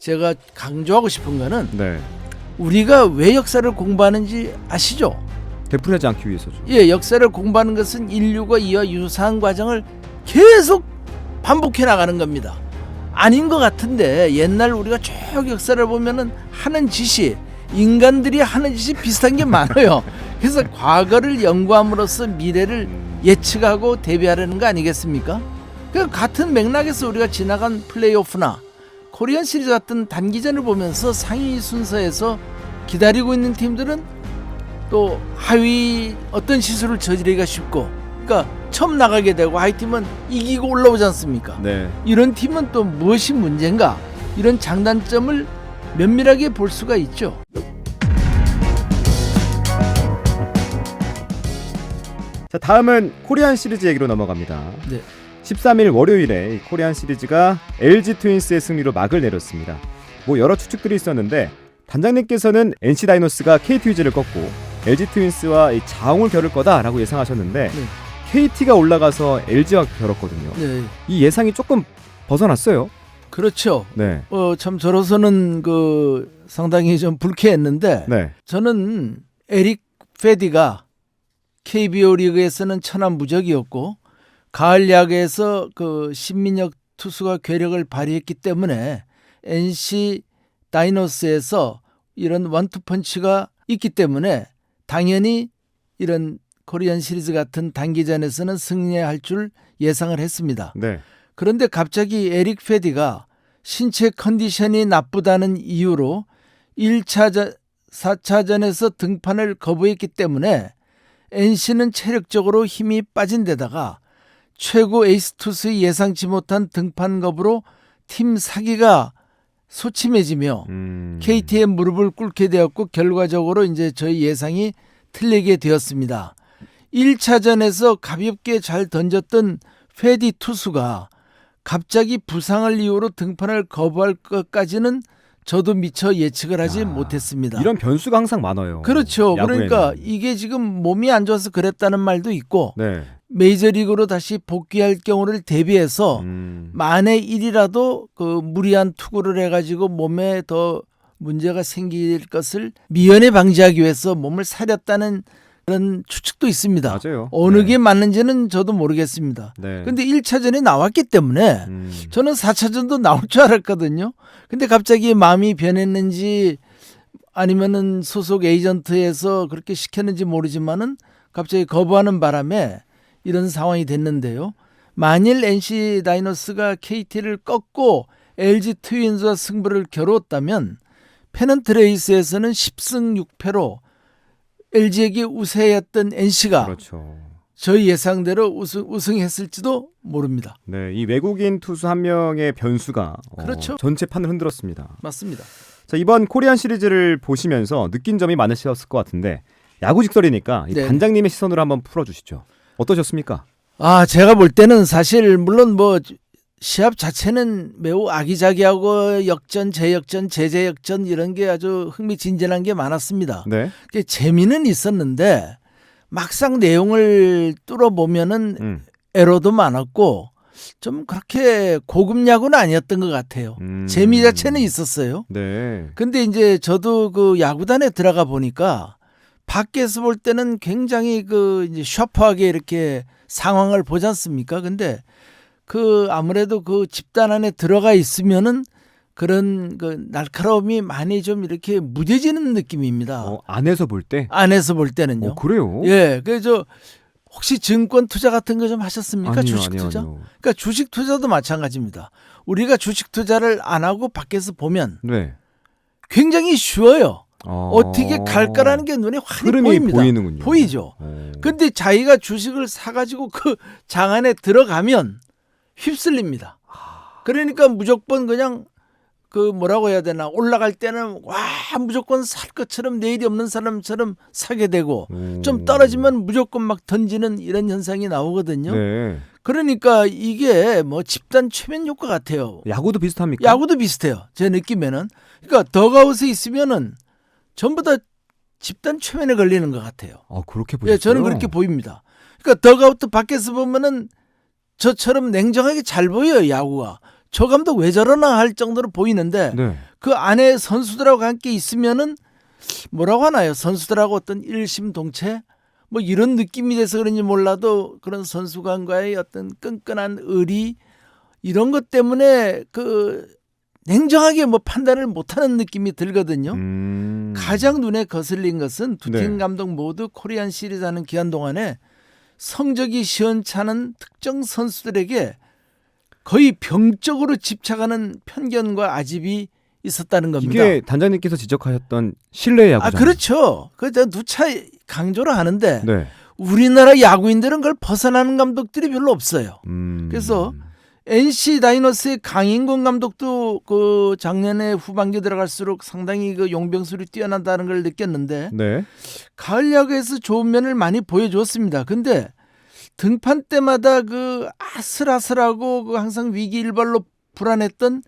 제가 강조하고 싶은 거는 네. 우리가 왜 역사를 공부하는지 아시죠? 되풀이하지 않기 위해서죠. 예, 역사를 공부하는 것은 인류가 이와 유사한 과정을 계속 반복해 나가는 겁니다. 아닌 것 같은데 옛날 우리가 쭉 역사를 보면은 하는 짓이 인간들이 하는 짓이 비슷한 게 많아요. 그래서 과거를 연구함으로써 미래를 예측하고 대비하려는 거 아니겠습니까? 그 같은 맥락에서 우리가 지나간 플레이오프나 코리안 시리즈 같은 단기전을 보면서 상위 순서에서 기다리고 있는 팀들은 또 하위 어떤 실수를 저지르기가 쉽고, 그러니까 처음 나가게 되고 하위 팀은 이기고 올라오지 않습니까? 네. 이런 팀은 또 무엇이 문제인가, 이런 장단점을 면밀하게 볼 수가 있죠. 자, 다음은 코리안 시리즈 얘기로 넘어갑니다. 네. 13일 월요일에 이 코리안 시리즈가 LG 트윈스의 승리로 막을 내렸습니다. 뭐 여러 추측들이 있었는데 단장님께서는 NC 다이노스가 KT 위즈를 꺾고 LG 트윈스와 이 자웅을 겨룰 거다라고 예상하셨는데 네. KT가 올라가서 LG와 겨뤘거든요. 네. 이 예상이 조금 벗어났어요. 그렇죠. 네. 참 저로서는 상당히 좀 불쾌했는데, 네. 저는 에릭 페디가 KBO 리그에서는 천하무적이었고 가을 야구에서 신민혁 투수가 괴력을 발휘했기 때문에 NC 다이노스에서 이런 원투펀치가 있기 때문에 당연히 이런 코리안 시리즈 같은 단기전에서는 승리할 줄 예상을 했습니다. 네. 그런데 갑자기 에릭 페디가 신체 컨디션이 나쁘다는 이유로 1차전, 4차전에서 등판을 거부했기 때문에 NC는 체력적으로 힘이 빠진 데다가 최고 에이스 투수의 예상치 못한 등판 거부로 팀 사기가 소침해지며 KT의 무릎을 꿇게 되었고, 결과적으로 이제 저희 예상이 틀리게 되었습니다. 1차전에서 가볍게 잘 던졌던 페디 투수가 갑자기 부상을 이유로 등판을 거부할 것까지는 저도 미처 예측을 하지 못했습니다. 이런 변수가 항상 많아요. 그렇죠. 야구에는. 그러니까 이게 지금 몸이 안 좋아서 그랬다는 말도 있고, 네. 메이저리그로 다시 복귀할 경우를 대비해서 만에 일이라도 무리한 투구를 해가지고 몸에 더 문제가 생길 것을 미연에 방지하기 위해서 몸을 사렸다는 그런 추측도 있습니다. 맞아요. 어느 네. 게 맞는지는 저도 모르겠습니다. 네. 근데 1차전에 나왔기 때문에 저는 4차전도 나올 줄 알았거든요. 근데 갑자기 마음이 변했는지 아니면은 소속 에이전트에서 그렇게 시켰는지 모르지만은 갑자기 거부하는 바람에 이런 상황이 됐는데요. 만일 NC 다이노스가 KT를 꺾고 LG 트윈스와 승부를 겨루었다면 페넌트 레이스에서는 10승 6패로 LG에게 우세했던 NC가 그렇죠. 저희 예상대로 우승했을지도 모릅니다. 네, 이 외국인 투수 한 명의 변수가 그렇죠. 전체 판을 흔들었습니다. 맞습니다. 자, 이번 코리안 시리즈를 보시면서 느낀 점이 많으셨을 것 같은데 야구 직설이니까 이 네. 단장님의 시선으로 한번 풀어주시죠. 어떠셨습니까? 제가 볼 때는 사실 물론 시합 자체는 매우 아기자기하고 역전, 재역전, 재재역전 이런 게 아주 흥미진진한 게 많았습니다. 네. 재미는 있었는데 막상 내용을 뚫어보면은 에러도 많았고 좀 그렇게 고급 야구는 아니었던 것 같아요. 재미 자체는 있었어요. 네. 근데 이제 저도 야구단에 들어가 보니까 밖에서 볼 때는 굉장히 이제 샤프하게 이렇게 상황을 보지 않습니까? 근데 아무래도 집단 안에 들어가 있으면은 그런 날카로움이 많이 좀 이렇게 무뎌지는 느낌입니다. 안에서 볼 때? 안에서 볼 때는요. 그래요? 예, 그래서 혹시 증권 투자 같은 거 좀 하셨습니까? 아니요, 주식 아니요, 투자? 아니요. 그러니까 주식 투자도 마찬가지입니다. 우리가 주식 투자를 안 하고 밖에서 보면 네. 굉장히 쉬워요. 어떻게 갈 거라는 게 눈에 환히 흐름이 보입니다. 보이는군요. 보이죠. 근데 자기가 주식을 사가지고 장 안에 들어가면 휩쓸립니다. 그러니까 무조건 그냥 뭐라고 해야 되나, 올라갈 때는 무조건 살 것처럼 내일이 없는 사람처럼 사게 되고 좀 떨어지면 무조건 막 던지는 이런 현상이 나오거든요. 네. 그러니까 이게 집단 최면 효과 같아요. 야구도 비슷합니까? 야구도 비슷해요. 제 느낌에는. 그러니까 덕아웃에 있으면은 전부 다 집단 최면에 걸리는 것 같아요. 그렇게 보셨어요? 예, 저는 그렇게 보입니다. 그러니까 덕아웃 밖에서 보면은 저처럼 냉정하게 잘 보여요, 야구가. 저 감독 왜 저러나 할 정도로 보이는데 네. 그 안에 선수들하고 함께 있으면은 뭐라고 하나요? 선수들하고 어떤 일심동체 뭐 이런 느낌이 돼서 그런지 몰라도 그런 선수간과의 어떤 끈끈한 의리 이런 것 때문에 그 냉정하게 뭐 판단을 못하는 느낌이 들거든요. 가장 눈에 거슬린 것은 두 팀 네. 감독 모두 코리안 시리즈 하는 기간 동안에 성적이 시원찮은 특정 선수들에게 거의 병적으로 집착하는 편견과 아집이 있었다는 겁니다. 이게 단장님께서 지적하셨던 신뢰 야구잖아요. 그렇죠. 그저 누차 강조를 하는데 네. 우리나라 야구인들은 그걸 벗어나는 감독들이 별로 없어요. 그래서 NC 다이노스의 강인권 감독도 그 작년에 후반기 들어갈수록 상당히 그 용병술이 뛰어난다는 걸 느꼈는데 네. 가을 야구에서 좋은 면을 많이 보여줬습니다. 근데 등판 때마다 그 아슬아슬하고 그 항상 위기일발로 불안했던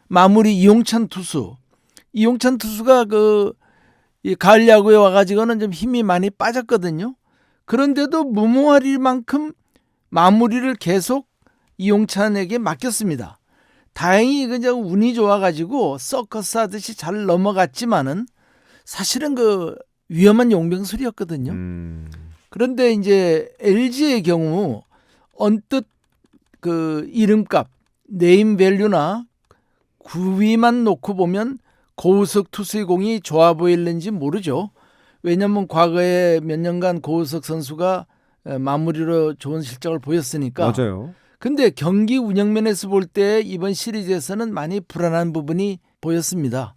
마무리 이용찬 투수가 이 가을 야구에 와가지고는 좀 힘이 많이 빠졌거든요. 그런데도 무모할 마무리를 계속 이용찬에게 맡겼습니다. 다행히 그냥 운이 좋아가지고 서커스 하듯이 잘 넘어갔지만은 사실은 그 위험한 용병술이었거든요. 그런데 이제 LG의 경우 언뜻 그 이름값, 네임 밸류나 구위만 놓고 보면 고우석 투수의 공이 좋아 보이는지 모르죠. 왜냐하면 과거에 몇 년간 고우석 선수가 마무리로 좋은 실적을 보였으니까. 맞아요. 근데 경기 운영면에서 볼 때 이번 시리즈에서는 많이 불안한 부분이 보였습니다.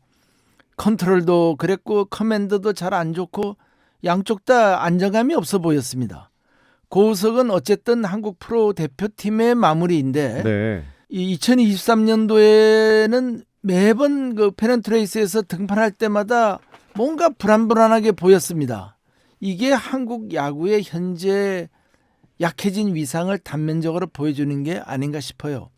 컨트롤도 그랬고 커맨드도 잘 안 좋고 양쪽 다 안정감이 없어 보였습니다. 고우석은 어쨌든 한국 프로 대표팀의 마무리인데 네. 이 2023년도에는 매번 그 페넌트레이스에서 등판할 때마다 뭔가 불안불안하게 보였습니다. 이게 한국 야구의 현재 약해진 위상을 단면적으로 보여주는 게 아닌가 싶어요.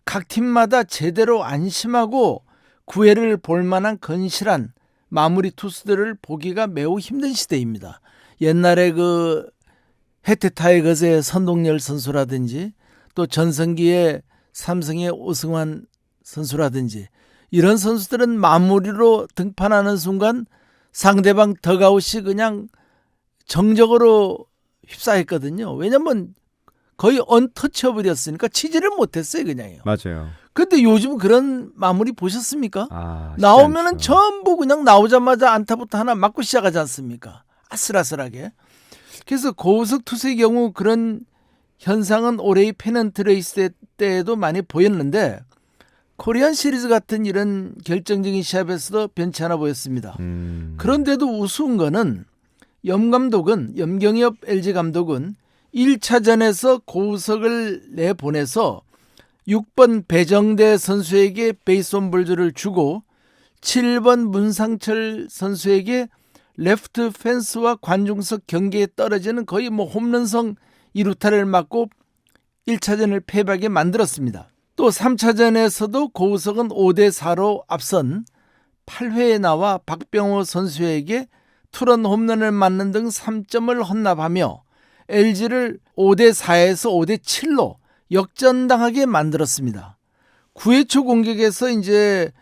각 팀마다 제대로 안심하고 구회를 볼 만한 건실한 마무리 투수들을 보기가 매우 힘든 시대입니다. 옛날에 그 해태 타이거즈의 선동열 선수라든지 또 전성기의 삼성의 오승환 선수라든지 이런 선수들은 마무리로 등판하는 순간 상대방 덕아웃이 그냥 정적으로 휩싸였거든요. 왜냐면 거의 언터처블이었으니까 치지를 못했어요. 그냥요. 맞아요. 근데 요즘 그런 마무리 보셨습니까? 쉽지 나오면은 않죠. 전부 그냥 나오자마자 안타부터 하나 맞고 시작하지 않습니까? 아슬아슬하게. 그래서 고우석 투수의 경우 그런 현상은 올해의 페넌트레이스 때에도 많이 보였는데 코리안 시리즈 같은 이런 결정적인 시합에서도 변치 않아 보였습니다. 그런데도 우스운 거는 염경엽 LG 감독은 1차전에서 고우석을 내보내서 6번 배정대 선수에게 베이스 온 볼즈를 주고 7번 문상철 선수에게 레프트 펜스와 관중석 경계에 떨어지는 거의 뭐 홈런성 2루타를 맞고 1차전을 패배하게 만들었습니다. 또 3차전에서도 고우석은 5대4로 앞선 8회에 나와 박병호 선수에게 투런 홈런을 맞는 등 3점을 헌납하며 LG를 5대4에서 5대7로 역전당하게 만들었습니다. 9회 초 공격에서 이제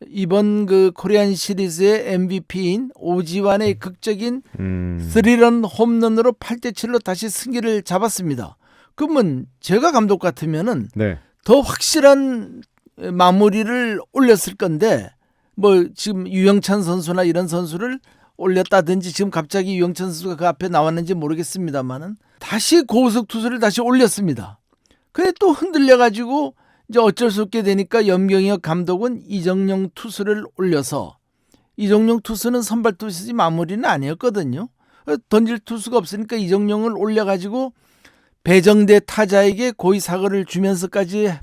이번 그 코리안 시리즈의 MVP인 오지환의 극적인 3런 홈런으로 8대7로 다시 승기를 잡았습니다. 그러면 제가 감독 같으면은 네. 더 확실한 마무리를 올렸을 건데 뭐 지금 유영찬 선수나 이런 선수를 올렸다든지 지금 갑자기 유영찬 선수가 그 앞에 나왔는지 모르겠습니다만은 다시 고우석 투수를 다시 올렸습니다. 근데 또 흔들려가지고 이제 어쩔 수 없게 되니까 염경엽 감독은 이정용 투수를 올려서 이정용 투수는 선발 투수지 마무리는 아니었거든요. 던질 투수가 없으니까 이정용을 올려가지고 배정대 타자에게 고의 사고를 주면서까지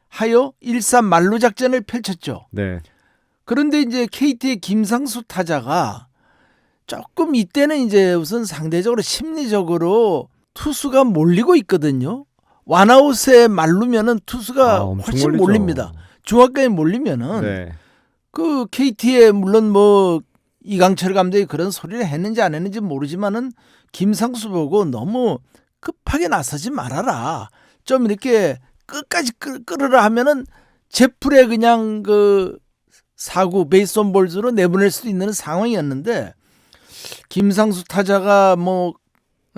하여 1-3 만루 작전을 펼쳤죠. 네. 그런데 이제 KT의 김상수 타자가 조금 이때는 이제 우선 상대적으로 심리적으로 투수가 몰리고 있거든요. 원아웃에 말르면은 투수가 훨씬 몰리죠. 몰립니다. 중학교에 몰리면은 네. 그 KT에 물론 뭐 이강철 감독이 그런 소리를 했는지 안 했는지 모르지만은 김상수 보고 너무 급하게 나서지 말아라. 좀 이렇게 끝까지 끌으라 하면은 제풀에 그냥 그 4구 베이스 온 볼즈로 내보낼 수도 있는 상황이었는데 김상수 타자가 뭐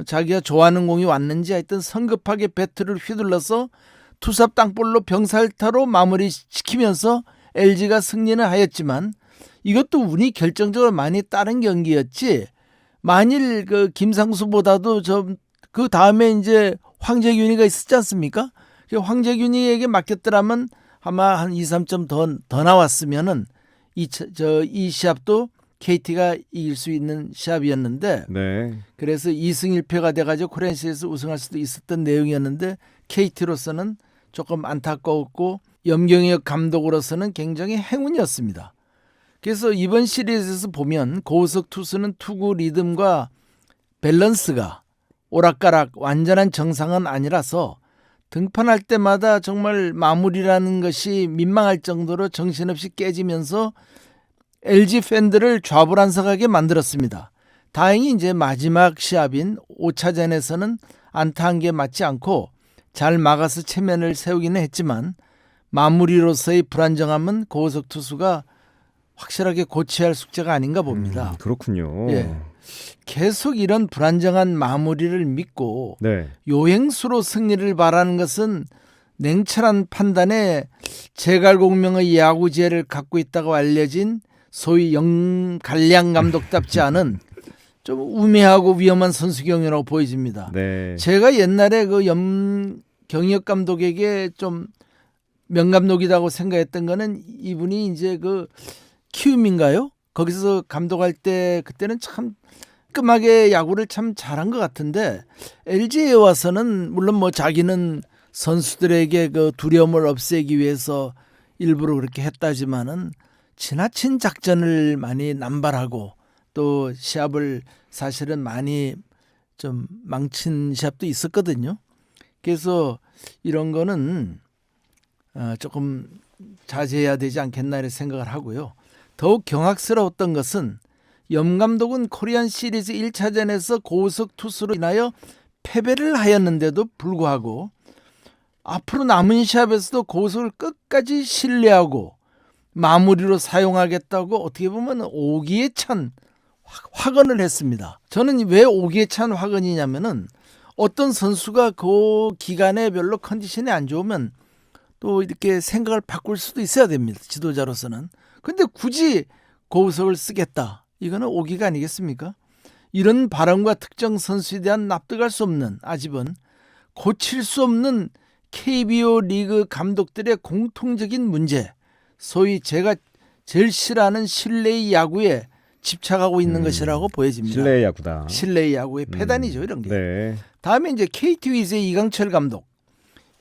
자기가 좋아하는 공이 왔는지 하여튼 성급하게 배트를 휘둘러서 투사 땅볼로 병살타로 마무리시키면서 LG가 승리는 하였지만 이것도 운이 결정적으로 많이 따른 경기였지. 만일 그 김상수보다도 그 다음에 이제 황재균이가 있었지 않습니까? 황재균이에게 맡겼더라면 아마 한 2, 3점 더 나왔으면은 이 시합도 KT가 이길 수 있는 시합이었는데 네. 그래서 2승 1패가 돼가지고 코리안 시리즈 우승할 수도 있었던 내용이었는데 KT로서는 조금 안타까웠고 염경엽 감독으로서는 굉장히 행운이었습니다. 그래서 이번 시리즈에서 보면 고우석 투수는 투구 리듬과 밸런스가 오락가락 완전한 정상은 아니라서 등판할 때마다 정말 마무리라는 것이 민망할 정도로 정신없이 깨지면서 LG 팬들을 좌불안석하게 만들었습니다. 다행히 이제 마지막 시합인 5차전에서는 안타 한 개 맞지 않고 잘 막아서 체면을 세우기는 했지만 마무리로서의 불안정함은 고우석 투수가 확실하게 고쳐야 할 숙제가 아닌가 봅니다. 그렇군요. 예. 계속 이런 불안정한 마무리를 믿고 네. 요행수로 승리를 바라는 것은 냉철한 판단에 제갈공명의 야구지혜를 갖고 있다고 알려진 소위 영갈량 감독답지 않은 좀 우매하고 위험한 선수경이라고 보여집니다. 네. 제가 옛날에 그 염경엽 감독에게 좀 명감독이라고 생각했던 거는 이분이 이제 그 키움인가요? 거기서 감독할 때 그때는 참 깔끔하게 야구를 참 잘한 것 같은데 LG에 와서는 물론 뭐 자기는 선수들에게 그 두려움을 없애기 위해서 일부러 그렇게 했다지만은 지나친 작전을 많이 남발하고 또 시합을 사실은 많이 좀 망친 시합도 있었거든요. 그래서 이런 거는 조금 자제해야 되지 않겠나 이런 생각을 하고요. 더욱 경악스러웠던 것은 염 감독은 코리안 시리즈 1차전에서 고우석 투수로 인하여 패배를 하였는데도 불구하고 앞으로 남은 시합에서도 고우석을 끝까지 신뢰하고 마무리로 사용하겠다고 어떻게 보면 오기에 찬 확언을 했습니다. 저는 왜 오기에 찬 확언이냐면은 어떤 선수가 그 기간에 별로 컨디션이 안 좋으면 또 이렇게 생각을 바꿀 수도 있어야 됩니다. 지도자로서는. 근데 굳이 고우석을 쓰겠다. 이거는 오기가 아니겠습니까? 이런 발언과 특정 선수에 대한 납득할 수 없는 아집은 고칠 수 없는 KBO 리그 감독들의 공통적인 문제, 소위 제가 제일 싫어하는 실내의 야구에 집착하고 있는 것이라고 보여집니다. 실내 야구다. 실내의 야구의 패단이죠, 이런 게. 네. 다음에 이제 KT 위즈의 이강철 감독.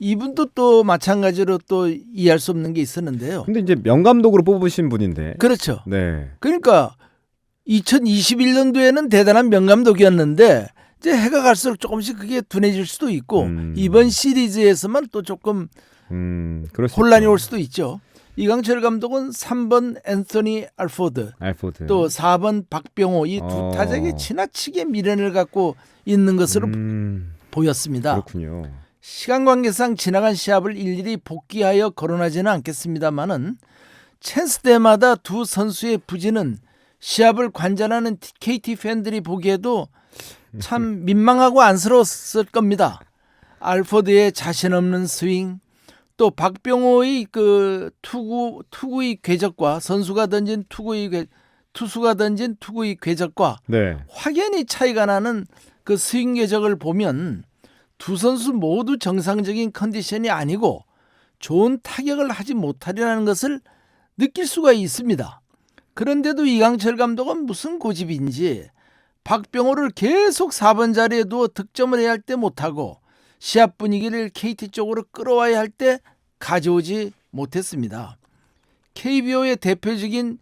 이분도 또 마찬가지로 또 이해할 수 없는 게 있었는데요. 근데 이제 명감독으로 뽑으신 분인데. 그렇죠. 네. 그러니까 2021년도에는 대단한 명감독이었는데 이제 해가 갈수록 조금씩 그게 둔해질 수도 있고 이번 시리즈에서만 또 조금 그럴 수 혼란이 있죠. 올 수도 있죠. 이강철 감독은 3번 앤서니 알포드, 또 4번 박병호 이 두 타자에게 지나치게 미련을 갖고 있는 것으로 보였습니다. 그렇군요. 시간 관계상 지나간 시합을 일일이 복귀하여 거론하지는 않겠습니다만은 찬스 때마다 두 선수의 부진은 시합을 관전하는 KT 팬들이 보기에도 참 민망하고 안쓰러웠을 겁니다. 알포드의 자신 없는 스윙, 또 박병호의 그 투구의 궤적과 선수가 던진 투수가 던진 투구의 궤적과 네. 확연히 차이가 나는 그 스윙 궤적을 보면 두 선수 모두 정상적인 컨디션이 아니고 좋은 타격을 하지 못하리라는 것을 느낄 수가 있습니다. 그런데도 이강철 감독은 무슨 고집인지 박병호를 계속 4번 자리에 두어 득점을 해야 할 때 못하고 시합 분위기를 KT 쪽으로 끌어와야 할 때 가져오지 못했습니다. KBO의 대표적인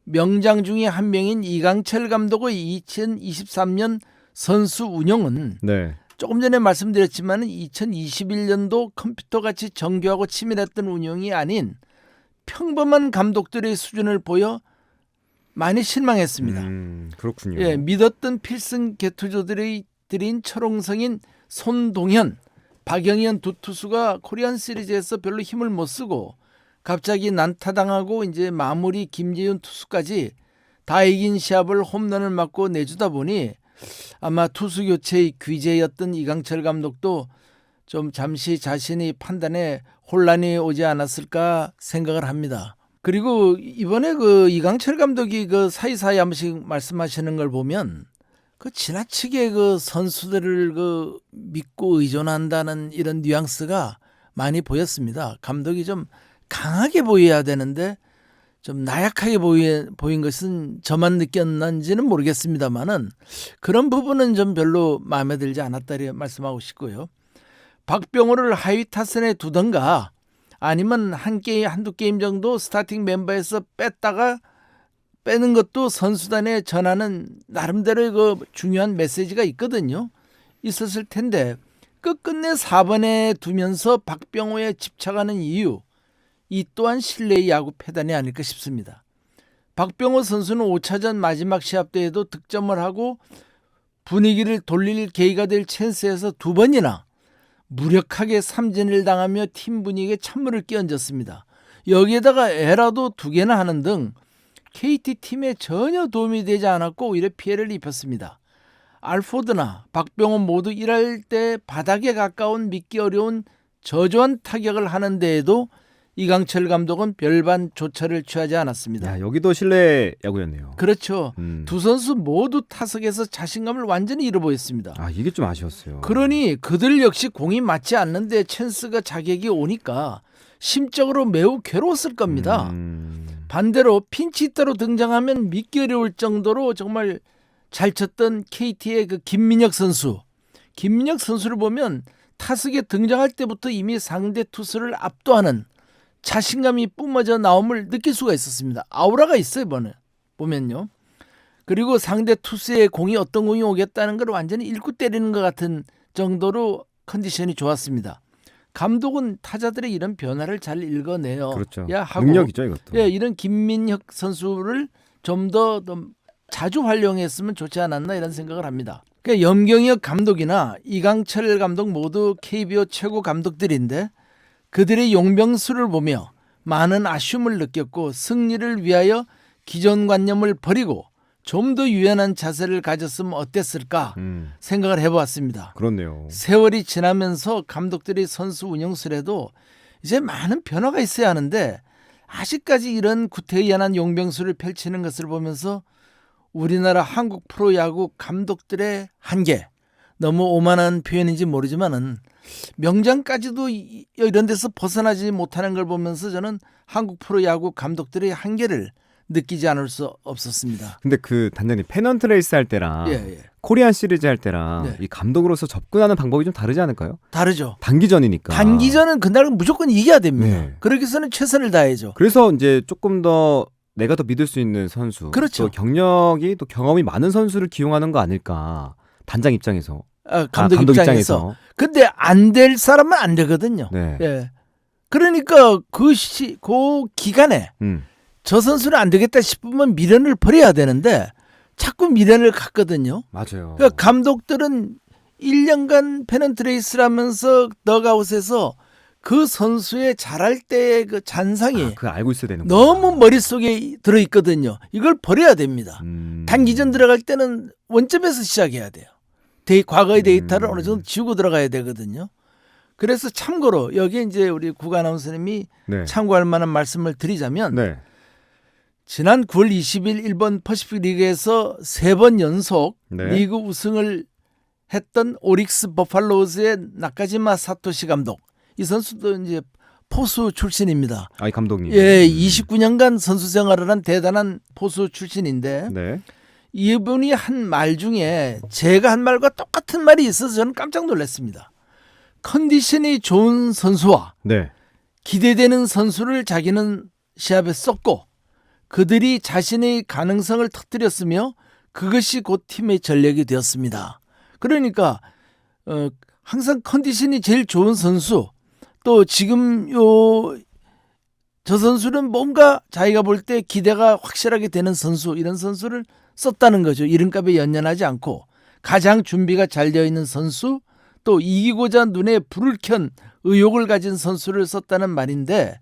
명장 중에 한 명인 이강철 감독의 2023년 선수 운영은 네. 조금 전에 말씀드렸지만 2021년도 컴퓨터같이 정교하고 치밀했던 운영이 아닌 평범한 감독들의 수준을 보여 많이 실망했습니다. 그렇군요. 예, 믿었던 필승 개투조들인 철옹성인 손동현, 박영현 두 투수가 코리안 시리즈에서 별로 힘을 못 쓰고 갑자기 난타당하고 이제 마무리 김재윤 투수까지 다 이긴 시합을 홈런을 맞고 내주다 보니 아마 투수 교체의 귀재였던 이강철 감독도 좀 잠시 자신의 판단에 혼란이 오지 않았을까 생각을 합니다. 그리고 이번에 그 이강철 감독이 그 사이사이 한 번씩 말씀하시는 걸 보면 그 지나치게 그 선수들을 그 믿고 의존한다는 이런 뉘앙스가 많이 보였습니다. 감독이 좀 강하게 보여야 되는데 좀 나약하게 보인 것은 저만 느꼈는지는 모르겠습니다만은 그런 부분은 좀 별로 마음에 들지 않았다 말씀하고 싶고요. 박병호를 하위 타선에 두던가 아니면 한두 게임 정도 스타팅 멤버에서 뺐다가 빼는 것도 선수단에 전하는 나름대로의 그 중요한 메시지가 있거든요. 있었을 텐데 끝끝내 4번에 두면서 박병호에 집착하는 이유, 이 또한 신뢰의 야구 패단이 아닐까 싶습니다. 박병호 선수는 5차전 마지막 시합 때에도 득점을 하고 분위기를 돌릴 계기가 될 찬스에서 2번이나 무력하게 삼진을 당하며 팀 분위기에 찬물을 끼얹었습니다. 여기에다가 에라도 2개나 하는 등 KT팀에 전혀 도움이 되지 않았고 오히려 피해를 입혔습니다. 알포드나 박병호 모두 일할 때 바닥에 가까운 믿기 어려운 저조한 타격을 하는 데에도 이강철 감독은 별반 조처를 취하지 않았습니다. 야, 여기도 실내 야구였네요. 그렇죠. 두 선수 모두 타석에서 자신감을 완전히 잃어보였습니다. 아, 이게 좀 아쉬웠어요. 그러니 그들 역시 공이 맞지 않는데 찬스가 자격이 오니까 심적으로 매우 괴로웠을 겁니다. 반대로 핀치히터로 등장하면 믿기 어려울 정도로 정말 잘 쳤던 KT의 그 김민혁 선수를 보면 타석에 등장할 때부터 이미 상대 투수를 압도하는 자신감이 뿜어져 나옴을 느낄 수가 있었습니다. 아우라가 있어요, 보면요. 그리고 상대 투수의 공이 어떤 공이 오겠다는 걸 완전히 읽고 때리는 것 같은 정도로 컨디션이 좋았습니다. 감독은 타자들의 이런 변화를 잘 읽어내요. 그렇죠. 하고, 능력이죠, 이것도. 예, 이런 김민혁 선수를 좀 더 자주 활용했으면 좋지 않았나 이런 생각을 합니다. 그러니까 염경엽 감독이나 이강철 감독 모두 KBO 최고 감독들인데 그들의 용병수를 보며 많은 아쉬움을 느꼈고 승리를 위하여 기존관념을 버리고 좀 더 유연한 자세를 가졌으면 어땠을까 생각을 해보았습니다. 그렇네요. 세월이 지나면서 감독들이 선수 운영술에도 이제 많은 변화가 있어야 하는데 아직까지 이런 구태의연한 용병수를 펼치는 것을 보면서 우리나라 한국 프로야구 감독들의 한계, 너무 오만한 표현인지 모르지만은 명장까지도 이런 데서 벗어나지 못하는 걸 보면서 저는 한국 프로야구 감독들의 한계를 느끼지 않을 수 없었습니다. 근데 그 단장님 페넌트 레이스 할 때랑 코리안 시리즈 할 때랑 이 감독으로서 접근하는 방법이 좀 다르지 않을까요? 다르죠. 단기전이니까. 단기전은 그날은 무조건 이겨야 됩니다. 그러기 위해서는 최선을 다해야죠. 그래서 이제 조금 더 내가 더 믿을 수 있는 선수, 그렇죠. 또 경력이 또 경험이 많은 선수를 기용하는 거 아닐까. 단장 입장에서. 감독 입장에서. 근데 안 될 사람은 안 되거든요. 예. 그러니까 그 기간에 저 선수는 안 되겠다 싶으면 미련을 버려야 되는데 자꾸 미련을 갖거든요. 맞아요. 그러니까 감독들은 1년간 페넌트 레이스를 하면서 덕아웃에서 그 선수의 잘할 때의 그 잔상이 그거 알고 있어야 되는 너무 머릿속에 들어있거든요. 이걸 버려야 됩니다. 단기전 들어갈 때는 원점에서 시작해야 돼요. 과거의 데이터를 어느 정도 지우고 들어가야 되거든요. 그래서 참고로 여기 이제 우리 국 아나운서님이 참고할 만한 말씀을 드리자면 지난 9월 20일 일본 퍼시픽 리그에서 3번 연속 리그 우승을 했던 오릭스 버팔로우즈의 나카지마 사토시 감독, 이 선수도 이제 포수 출신입니다. 이 감독님. 예, 29년간 선수 생활을 한 대단한 포수 출신인데 이분이 한 말 중에 제가 한 말과 똑같은 말이 있어서 저는 깜짝 놀랐습니다. 컨디션이 좋은 선수와 기대되는 선수를 자기는 시합에 썼고 그들이 자신의 가능성을 터뜨렸으며 그것이 곧 팀의 전력이 되었습니다. 그러니까 항상 컨디션이 제일 좋은 선수, 또 지금 저 선수는 뭔가 자기가 볼 때 기대가 확실하게 되는 선수, 이런 선수를 썼다는 거죠. 이름값에 연연하지 않고 가장 준비가 잘 되어 있는 선수, 또 이기고자 눈에 불을 켠 의욕을 가진 선수를 썼다는 말인데,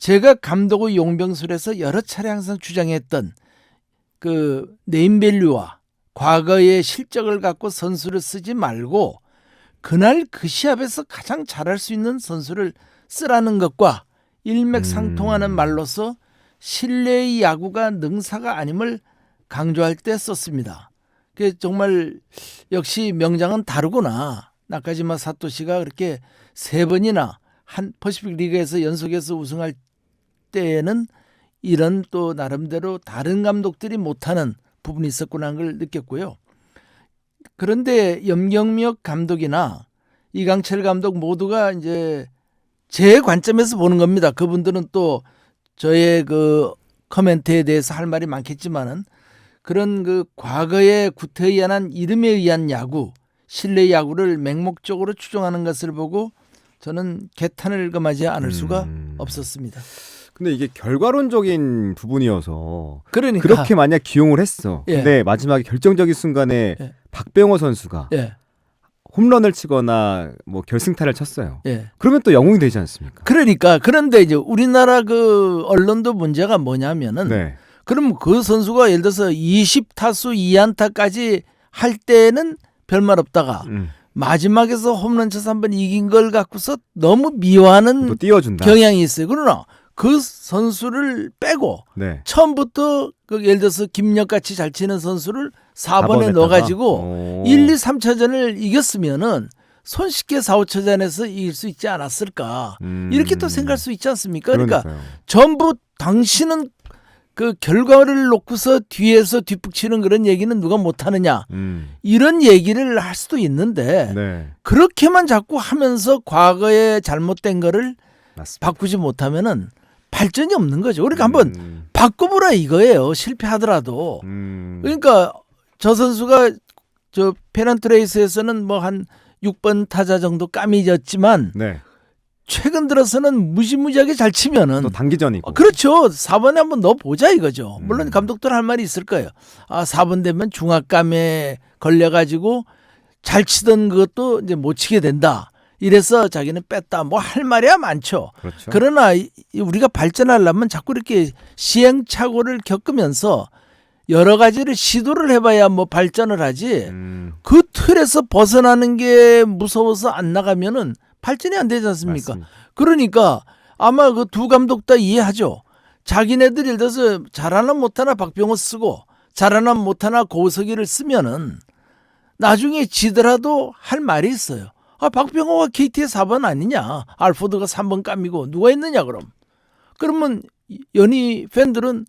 제가 감독의 용병술에서 여러 차례 항상 주장했던 그 네임밸류와 과거의 실적을 갖고 선수를 쓰지 말고 그날 그 시합에서 가장 잘할 수 있는 선수를 쓰라는 것과 일맥상통하는 말로서 실내의 야구가 능사가 아님을 강조할 때 썼습니다. 그 정말 역시 명장은 다르구나. 나카지마 사토시가 그렇게 3번이나 한 퍼시픽 리그에서 연속해서 우승할 때에는 이런 또 나름대로 다른 감독들이 못하는 부분이 있었구나 하는 걸 느꼈고요. 그런데 염경미역 감독이나 이강철 감독 모두가 이제 제 관점에서 보는 겁니다. 그분들은 또 저의 그 코멘트에 대해서 할 말이 많겠지만은 그런 그 과거의 구태의연한 이름에 의한 야구, 실내 야구를 맹목적으로 추종하는 것을 보고 저는 개탄을 금하지 않을 수가 없었습니다. 근데 이게 결과론적인 부분이어서 그러니까 그렇게 만약 기용을 했어. 예. 근데 마지막에 결정적인 순간에 예. 박병호 선수가 예, 홈런을 치거나 뭐 결승타를 쳤어요. 예. 그러면 또 영웅이 되지 않습니까? 그러니까 그런데 이제 우리나라 그 언론도 문제가 뭐냐면은 네. 그럼 그 선수가 예를 들어서 20타수 2안타까지 할 때는 별말 없다가 마지막에서 홈런 쳐서 한번 이긴 걸 갖고서 너무 미워하는 또 띄워준다. 경향이 있어요. 그러나 그 선수를 빼고 네. 처음부터 그 예를 들어서 김력같이 잘 치는 선수를 4번에 했다가? 넣어가지고 오. 1, 2, 3차전을 이겼으면은 손쉽게 4, 5차전에서 이길 수 있지 않았을까. 이렇게 또 생각할 수 있지 않습니까? 그러니까 그러니까요. 전부 당신은 그 결과를 놓고서 뒤에서 뒷북치는 그런 얘기는 누가 못하느냐. 이런 얘기를 할 수도 있는데 네. 그렇게만 자꾸 하면서 과거에 잘못된 거를 맞습니다. 바꾸지 못하면은 발전이 없는 거죠. 그러니까 한번 바꿔보라 이거예요. 실패하더라도. 그러니까 저 선수가 저 페넌트레이스에서는 뭐 한 6번 타자 정도 까미졌지만 네. 최근 들어서는 무지무지하게 잘 치면은 또 단기전이고. 그렇죠. 4번에 한번 넣어보자 이거죠. 물론 감독들 할 말이 있을 거예요. 아 4번 되면 중압감에 걸려가지고 잘 치던 그것도 이제 못 치게 된다. 이래서 자기는 뺐다. 뭐 할 말이야 많죠. 그렇죠. 그러나 우리가 발전하려면 자꾸 이렇게 시행착오를 겪으면서 여러 가지를 시도를 해봐야 뭐 발전을 하지. 그 틀에서 벗어나는 게 무서워서 안 나가면은 발전이 안 되지 않습니까? 맞습니다. 그러니까 아마 그 두 감독 다 이해하죠. 자기네들이 예를 들어서 잘하나 못하나 박병호 쓰고 잘하나 못하나 고석이를 쓰면은 나중에 지더라도 할 말이 있어요. 아, 박병호가 KT의 4번 아니냐. 알포드가 3번 깜이고 누가 있느냐 그럼. 그러면 연희 팬들은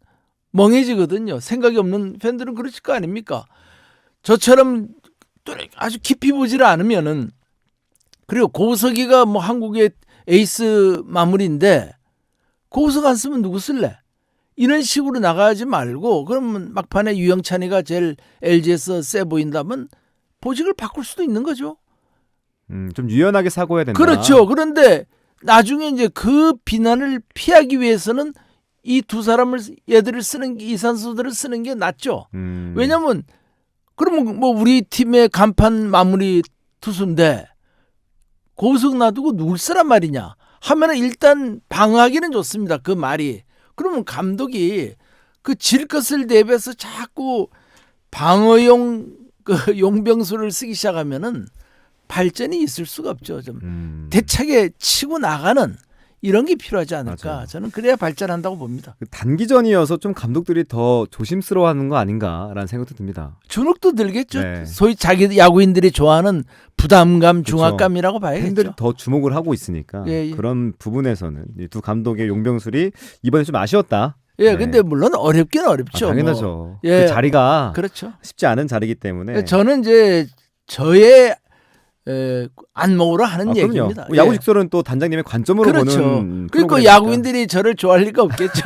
멍해지거든요. 생각이 없는 팬들은 그러실 거 아닙니까? 저처럼 또 아주 깊이 보지를 않으면은 그리고 고석이가 뭐 한국의 에이스 마무리인데 고석 안 쓰면 누구 쓸래? 이런 식으로 나가지 말고 그러면 막판에 유영찬이가 제일 LG에서 세 보인다면 보직을 바꿀 수도 있는 거죠. 좀 유연하게 사고해야 된다. 그렇죠. 그런데 나중에 이제 그 비난을 피하기 위해서는 이 두 사람을 얘들을 쓰는 이 선수들을 쓰는 게 낫죠. 왜냐면 그러면 뭐 우리 팀의 간판 마무리 투수인데 고석 놔두고 누굴 쓰란 말이냐 하면은 일단 방어하기는 좋습니다. 그 말이. 그러면 감독이 그 질 것을 대비해서 자꾸 방어용 그 용병수를 쓰기 시작하면은 발전이 있을 수가 없죠. 좀 대책에 치고 나가는 이런 게 필요하지 않을까. 맞아요. 저는 그래야 발전한다고 봅니다. 단기전이어서 좀 감독들이 더 조심스러워하는 거 아닌가라는 생각도 듭니다. 주눅도 들겠죠. 네. 소위 자기 야구인들이 좋아하는 부담감, 중압감이라고 봐야겠죠. 팬들이 더 주목을 하고 있으니까 예, 예. 그런 부분에서는 이 두 감독의 용병술이 이번에 좀 아쉬웠다. 예, 네. 근데 물론 어렵긴 어렵죠. 당연하죠. 뭐. 예. 그 자리가 그렇죠. 쉽지 않은 자리이기 때문에. 저는 이제 저의 안목으로 하는 그럼요. 얘기입니다. 뭐 야구 예. 직설은 또 단장님의 관점으로 그렇죠. 보는 그러니까 프로그램이니까. 야구인들이 저를 좋아할 리가 없겠죠.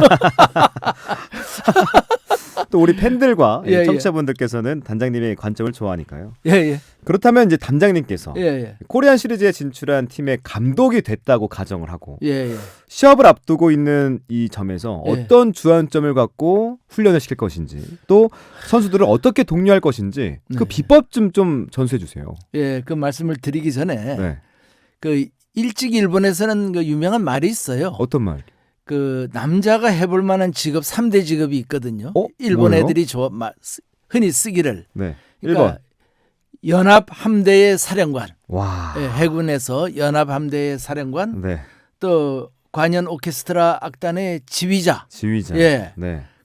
또 우리 팬들과 예, 예. 청취자분들께서는 단장님의 관점을 좋아하니까요. 예, 예. 그렇다면 이제 단장님께서 예, 예. 코리안 시리즈에 진출한 팀의 감독이 됐다고 가정을 하고 예, 예. 시합을 앞두고 있는 이 점에서 예. 어떤 주안점을 갖고 훈련을 시킬 것인지 또 선수들을 어떻게 독려할 것인지 그 네. 비법 좀 전수해 주세요. 예, 그 말씀을 드리기 전에 네. 그 일찍 일본에서는 그 유명한 말이 있어요. 어떤 말? 그 남자가 해볼 만한 직업 3대 직업이 있거든요. 일본 뭐예요? 애들이 흔히 쓰기를. 네. 그러니까 1번. 연합 함대의 사령관. 와. 예, 해군에서 연합 함대의 사령관. 네. 또 관현 오케스트라 악단의 지휘자. 지휘자. 예.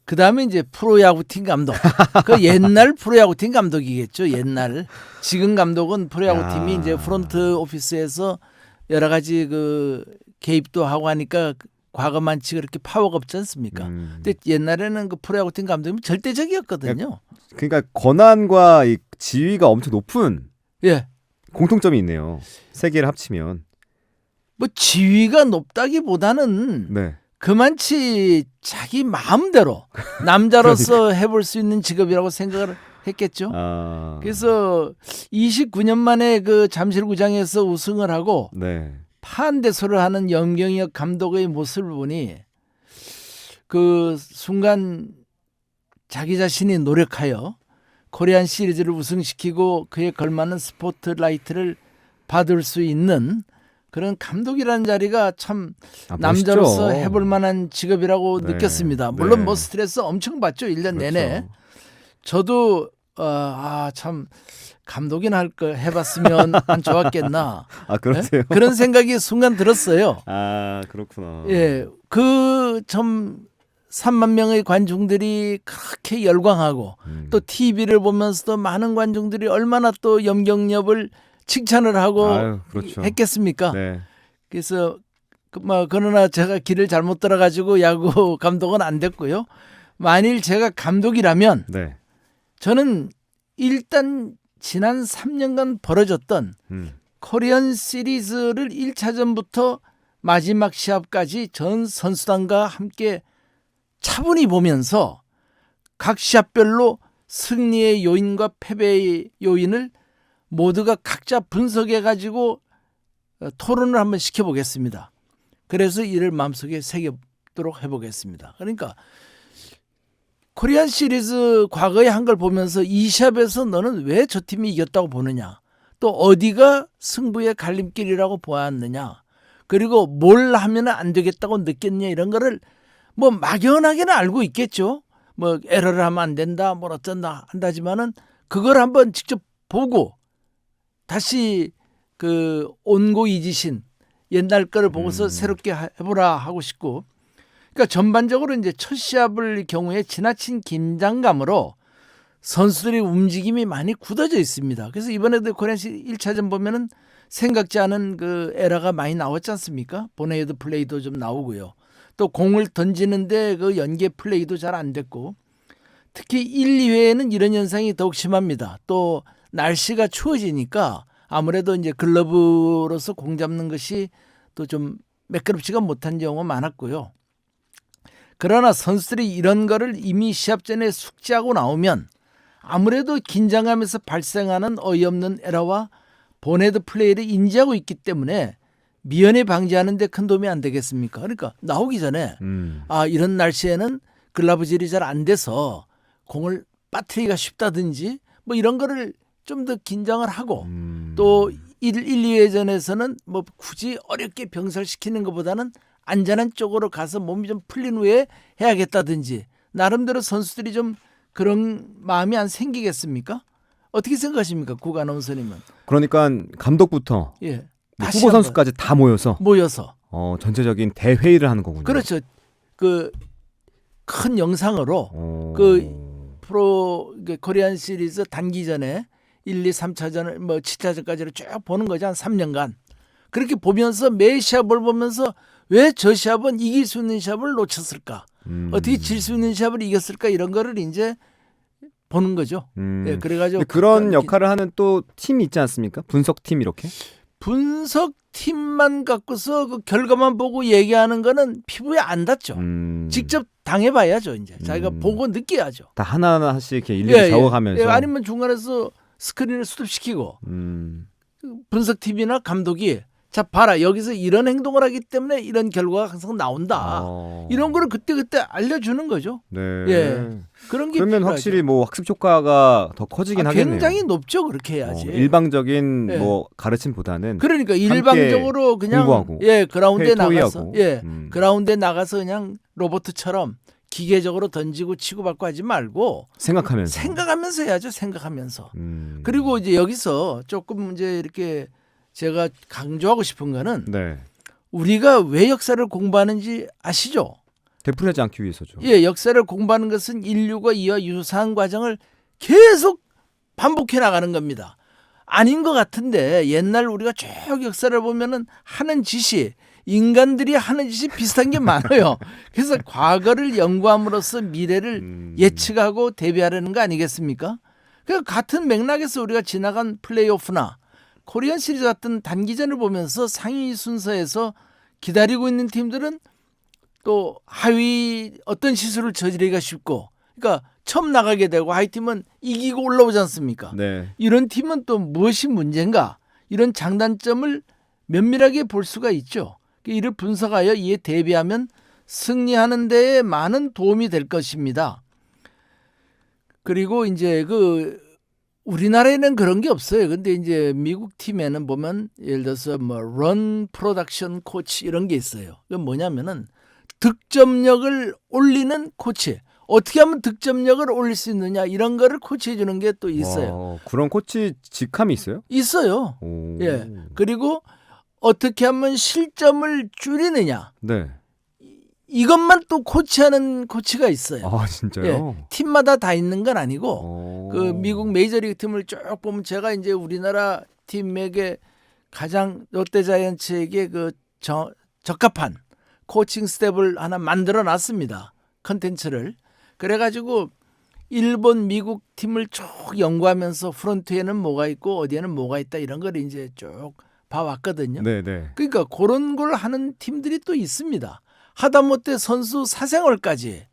그다음에 이제 프로야구팀 감독. 그 옛날 프로야구팀 감독이겠죠. 옛날. 지금 감독은 프로야구팀이 이제 프론트 오피스에서 여러 가지 그 개입도 하고 하니까 과거만치 그렇게 파워가 없지 않습니까? 근데 옛날에는 그 프로야구팀 감독이 절대적이었거든요. 그러니까 권한과 이 지위가 엄청 높은 예. 공통점이 있네요. 세 개를 합치면. 뭐 지위가 높다기보다는 네. 그만치 자기 마음대로 남자로서 해볼 수 있는 직업이라고 생각을 했겠죠. 그래서 29년 만에 그 잠실구장에서 우승을 하고 네. 파한대소를 하는 염경엽 감독의 모습을 보니 그 순간 자기 자신이 노력하여 코리안 시리즈를 우승시키고 그에 걸맞는 스포트라이트를 받을 수 있는 그런 감독이라는 자리가 참 남자로서 멋있죠. 해볼 만한 직업이라고 네. 느꼈습니다. 물론 네. 뭐 스트레스 엄청 받죠. 1년 그렇죠. 내내. 저도 참 감독이나 할 거 해봤으면 안 좋았겠나. 그러세요? 네? 그런 생각이 순간 들었어요. 그렇구나. 예, 그 좀 3만 명의 관중들이 그렇게 열광하고 또 TV를 보면서도 많은 관중들이 얼마나 또 염경엽을 칭찬을 하고 그렇죠. 했겠습니까? 네. 그래서 그러나 제가 길을 잘못 들어가지고 야구 감독은 안 됐고요. 만일 제가 감독이라면 네. 저는 일단 지난 3년간 벌어졌던 코리안 시리즈를 1차전부터 마지막 시합까지 전 선수단과 함께 차분히 보면서 각 시합별로 승리의 요인과 패배의 요인을 모두가 각자 분석해가지고 토론을 한번 시켜보겠습니다. 그래서 이를 마음속에 새겨도록 해보겠습니다. 그러니까 코리안 시리즈 과거에 한 걸 보면서 이 시합에서 너는 왜 저 팀이 이겼다고 보느냐, 또 어디가 승부의 갈림길이라고 보았느냐, 그리고 뭘 하면 안 되겠다고 느꼈냐, 이런 거를 뭐 막연하게는 알고 있겠죠. 뭐 에러를 하면 안 된다, 뭘 어쩐다 한다지만은 그걸 한번 직접 보고 다시 그 온고이지신 옛날 거를 보고서 새롭게 해보라 하고 싶고, 그러니까 전반적으로 이제 첫 시합을 경우에 지나친 긴장감으로 선수들의 움직임이 많이 굳어져 있습니다. 그래서 이번에도 코리안시 1차전 보면은 생각지 않은 그 에러가 많이 나왔지 않습니까? 본헤드 플레이도 좀 나오고요. 또 공을 던지는데 그 연계 플레이도 잘 안 됐고, 특히 1, 2회에는 이런 현상이 더욱 심합니다. 또 날씨가 추워지니까 아무래도 이제 글러브로서 공 잡는 것이 또 좀 매끄럽지가 못한 경우가 많았고요. 그러나 선수들이 이런 거를 이미 시합 전에 숙지하고 나오면 아무래도 긴장감에서 발생하는 어이없는 에러와 본헤드 플레이를 인지하고 있기 때문에 미연에 방지하는 데 큰 도움이 안 되겠습니까? 그러니까 나오기 전에 이런 날씨에는 글러브질이 잘 안 돼서 공을 빠뜨리기가 쉽다든지 뭐 이런 거를 좀 더 긴장을 하고 또 1, 2회전에서는 뭐 굳이 어렵게 병설시키는 것보다는 안전한 쪽으로 가서 몸이 좀 풀린 후에 해야겠다든지, 나름대로 선수들이 좀 그런 마음이 안 생기겠습니까? 어떻게 생각하십니까, 국 아나운서님은? 그러니까 감독부터 예, 후보 선수까지 다 모여서 전체적인 대회의를 하는 거군요. 그렇죠. 그 큰 영상으로 그 프로 코리안 시리즈 단기전에 1, 2, 3차전을 뭐 7차전까지를 쭉 보는 거죠. 한 3년간. 그렇게 보면서 매 시합을 보면서 왜 저 시합은 이길 수 있는 시합을 놓쳤을까? 어떻게 질 수 있는 시합을 이겼을까? 이런 거를 이제 보는 거죠. 네, 그래가지고 그런 역할을 하는 또 팀이 있지 않습니까? 분석팀 이렇게? 분석팀만 갖고서 그 결과만 보고 얘기하는 거는 피부에 안 닿죠. 직접 당해봐야죠. 이제 자기가 보고 느껴야죠. 다 하나하나씩 이렇게 일일이 적어가면서. 아니면 중간에서 스크린을 스톱시키고 분석팀이나 감독이 자 봐라 여기서 이런 행동을 하기 때문에 이런 결과가 항상 나온다. 이런 거를 그때그때 알려주는 거죠. 네. 예. 그런 게 그러면 필요하죠. 확실히 뭐 학습 효과가 더 커지긴 하겠네요. 굉장히 높죠. 그렇게 해야지. 일방적인 예. 뭐 가르침보다는 그러니까 일방적으로 그냥 공부하고 그라운드에 나가서 토의하고. 그라운드에 나가서 그냥 로봇처럼 기계적으로 던지고 치고받고 하지 말고 생각하면서 해야죠. 생각하면서. 그리고 이제 여기서 조금 이제 이렇게 제가 강조하고 싶은 거는 네. 우리가 왜 역사를 공부하는지 아시죠? 되풀이하지 않기 위해서죠. 예, 역사를 공부하는 것은 인류가 이와 유사한 과정을 계속 반복해 나가는 겁니다. 아닌 것 같은데 옛날 우리가 쭉 역사를 보면은 하는 짓이 인간들이 하는 짓이 비슷한 게 많아요. 그래서 과거를 연구함으로써 미래를 예측하고 대비하려는 거 아니겠습니까? 그 같은 맥락에서 우리가 지나간 플레이오프나 코리안 시리즈 같은 단기전을 보면서 상위 순서에서 기다리고 있는 팀들은 또 하위 어떤 실수를 저지르기가 쉽고 그러니까 처음 나가게 되고 하위 팀은 이기고 올라오지 않습니까? 네. 이런 팀은 또 무엇이 문제인가? 이런 장단점을 면밀하게 볼 수가 있죠. 이를 분석하여 이에 대비하면 승리하는 데에 많은 도움이 될 것입니다. 그리고 이제 우리나라에는 그런 게 없어요. 근데 이제 미국 팀에는 보면 예를 들어서 뭐 런 프로덕션 코치 이런 게 있어요. 그건 뭐냐면은 득점력을 올리는 코치. 어떻게 하면 득점력을 올릴 수 있느냐 이런 거를 코치해 주는 게 또 있어요. 그런 코치 직함이 있어요? 있어요. 오. 예. 그리고 어떻게 하면 실점을 줄이느냐. 네. 이것만 또 코치하는 코치가 있어요. 아, 진짜요? 예. 팀마다 다 있는 건 아니고 그 미국 메이저리그 팀을 쭉 보면 제가 이제 우리나라 팀에게 가장 롯데자이언츠에게 적합한 코칭 스텝을 하나 만들어 놨습니다. 컨텐츠를. 그래가지고 일본, 미국 팀을 쭉 연구하면서 프론트에는 뭐가 있고 어디에는 뭐가 있다 이런 걸 이제 쭉 봐왔거든요. 네네. 그러니까 그런 걸 하는 팀들이 또 있습니다. 하다못해 선수 사생활까지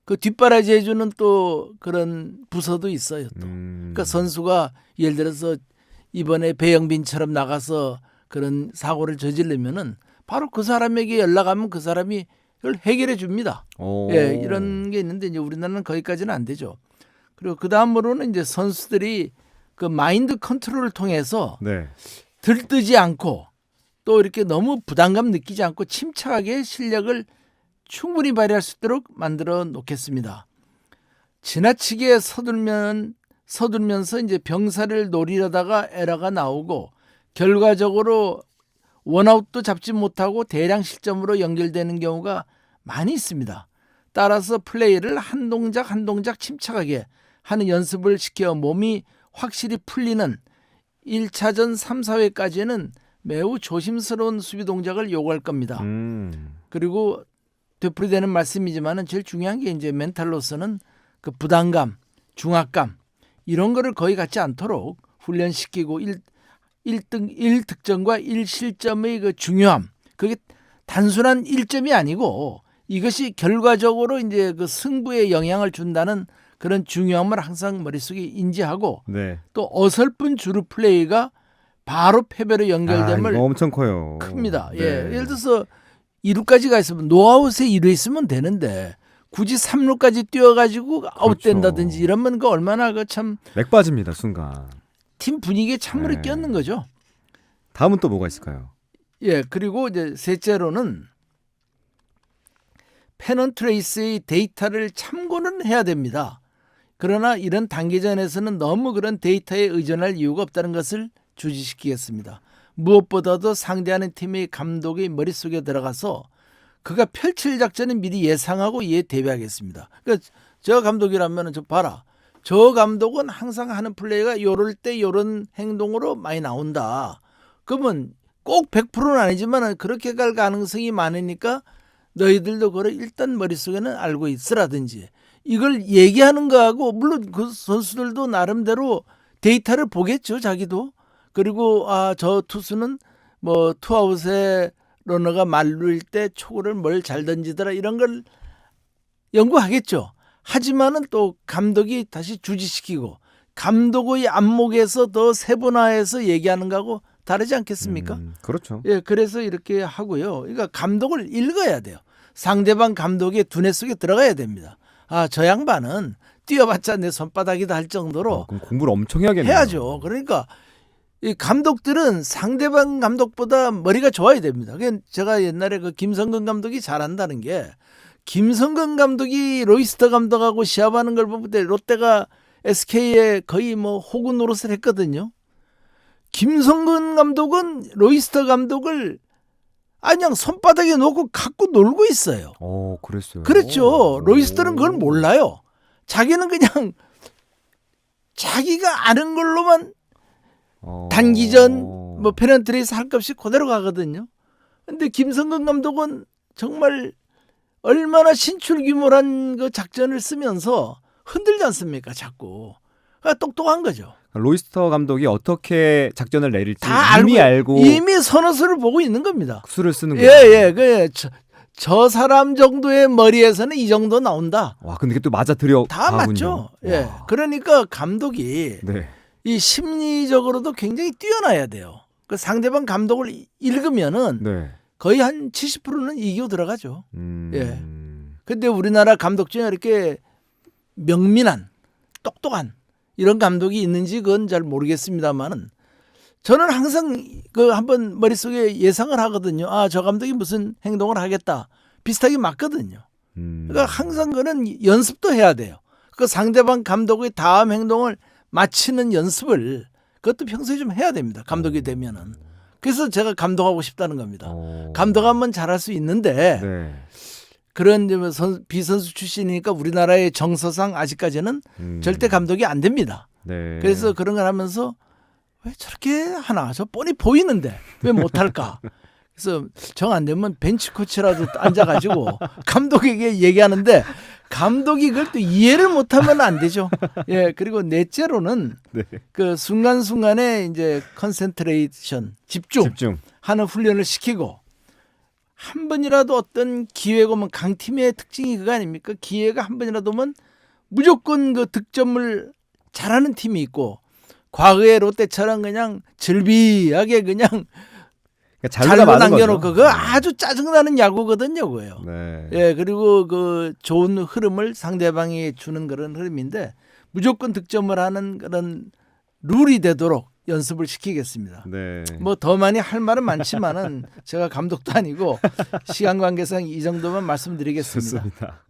그 뒷바라지 해주는 또 그런 부서도 있어요. 또. 그러니까 선수가 예를 들어서 이번에 배영빈처럼 나가서 그런 사고를 저지르면은 바로 그 사람에게 연락하면 그 사람이 그걸 해결해 줍니다. 예, 이런 게 있는데 이제 우리나라는 거기까지는 안 되죠. 그리고 그 다음으로는 이제 선수들이 그 마인드 컨트롤을 통해서 네. 들뜨지 않고 또 이렇게 너무 부담감 느끼지 않고 침착하게 실력을 충분히 발휘할 수 있도록 만들어 놓겠습니다. 지나치게 서둘면서 이제 병사를 노리려다가 에러가 나오고 결과적으로 원아웃도 잡지 못하고 대량 실점으로 연결되는 경우가 많이 있습니다. 따라서 플레이를 한 동작 한 동작 침착하게 하는 연습을 시켜 몸이 확실히 풀리는 1차전 3, 4회까지는 매우 조심스러운 수비 동작을 요구할 겁니다. 그리고 되풀이되는 말씀이지만 제일 중요한 게 이제 멘탈로서는 그 부담감, 중압감 이런 거를 거의 갖지 않도록 훈련시키고 1득점과 1실점의 그 중요함 그게 단순한 1점이 아니고 이것이 결과적으로 이제 그 승부에 영향을 준다는 그런 중요함을 항상 머릿속에 인지하고 네. 또 어설픈 주루 플레이가 바로 패배로 연결됨을 이거 엄청 커요. 큽니다. 네. 예, 예를 들어서 2루까지 가 있으면 노아웃에 2루 있으면 되는데 굳이 3루까지 뛰어가지고 아웃된다든지 이러면 그 얼마나 그 참 맥 빠집니다 순간. 팀 분위기에 찬물이 네. 끼얹는 거죠. 다음은 또 뭐가 있을까요? 예, 그리고 이제 셋째로는 페넌트레이스의 데이터를 참고는 해야 됩니다. 그러나 이런 단기전에서는 너무 그런 데이터에 의존할 이유가 없다는 것을 주지시키겠습니다. 무엇보다도 상대하는 팀의 감독의 머릿속에 들어가서 그가 펼칠 작전을 미리 예상하고 이에 대비하겠습니다. 그러니까 저 감독이라면 저 봐라. 저 감독은 항상 하는 플레이가 요럴 때 요런 행동으로 많이 나온다. 그러면 꼭 100%는 아니지만 그렇게 갈 가능성이 많으니까 너희들도 그걸 일단 머릿속에는 알고 있으라든지 이걸 얘기하는 거하고 물론 그 선수들도 나름대로 데이터를 보겠죠. 자기도. 그리고 저 투수는 뭐 투아웃에 러너가 말루일 때 초구를 뭘 잘 던지더라 이런 걸 연구하겠죠. 하지만은 또 감독이 다시 주지시키고 감독의 안목에서 더 세분화해서 얘기하는 거하고 다르지 않겠습니까? 그렇죠. 예, 그래서 이렇게 하고요. 그러니까 감독을 읽어야 돼요. 상대방 감독의 두뇌 속에 들어가야 됩니다. 아, 저 양반은 뛰어봤자 내 손바닥이다 할 정도로 그럼 공부를 엄청 해야겠네요. 해야죠. 그러니까 이 감독들은 상대방 감독보다 머리가 좋아야 됩니다. 제가 옛날에 그 김성근 감독이 잘한다는 게 김성근 감독이 로이스터 감독하고 시합하는 걸 보면 롯데가 SK에 거의 뭐 호구 노릇을 했거든요. 김성근 감독은 로이스터 감독을 그냥 손바닥에 놓고 갖고 놀고 있어요. 그랬어요. 그렇죠. 로이스터는 그걸 몰라요. 자기는 그냥 자기가 아는 걸로만 단기전 뭐 페넌트레이스 할 것 없이 그대로 가거든요. 근데 김성근 감독은 정말 얼마나 신출귀몰한 그 작전을 쓰면서 흔들지 않습니까? 자꾸. 그러니까 똑똑한 거죠. 로이스터 감독이 어떻게 작전을 내릴지 다 이미 알고 이미 선호수를 보고 있는 겁니다. 수를 쓰는 거예요. 예. 저 사람 정도의 머리에서는 이 정도 나온다. 와, 근데 이게 또 맞아 들여 다 맞죠. 예. 그러니까 감독이 이 심리적으로도 굉장히 뛰어나야 돼요. 그 상대방 감독을 읽으면은 거의 한 70%는 이기고 들어가죠. 예. 근데 우리나라 감독 중에 이렇게 명민한, 똑똑한 이런 감독이 있는지 그건 잘 모르겠습니다만은 저는 항상 그 한번 머릿속에 예상을 하거든요. 아, 저 감독이 무슨 행동을 하겠다. 비슷하게 맞거든요. 그러니까 항상 그는 연습도 해야 돼요. 그 상대방 감독의 다음 행동을 맞히는 연습을 그것도 평소에 좀 해야 됩니다. 감독이 되면은. 그래서 제가 감독하고 싶다는 겁니다. 감독하면 잘할 수 있는데 그런 비선수 출신이니까 우리나라의 정서상 아직까지는 절대 감독이 안 됩니다. 그래서 그런 걸 하면서 왜 저렇게 하나? 저 뻔히 보이는데 왜 못할까? 그래서 정 안 되면 벤치 코치라도 앉아가지고 감독에게 얘기하는데 감독이 그걸 또 이해를 못하면 안 되죠. 예, 그리고 넷째로는 그 순간순간에 이제 컨센트레이션, 집중하는 훈련을 시키고 한 번이라도 어떤 기회가 오면 강팀의 특징이 그거 아닙니까? 기회가 한 번이라도 오면 무조건 그 득점을 잘하는 팀이 있고 과거의 롯데처럼 그냥 즐비하게 그냥 잘로 남겨놓고 그거 아주 짜증나는 야구거든요, 그거요. 예, 그리고 그 좋은 흐름을 상대방이 주는 그런 흐름인데 무조건 득점을 하는 그런 룰이 되도록 연습을 시키겠습니다. 뭐 더 많이 할 말은 많지만은 제가 감독도 아니고 시간 관계상 이 정도만 말씀드리겠습니다. 좋습니다.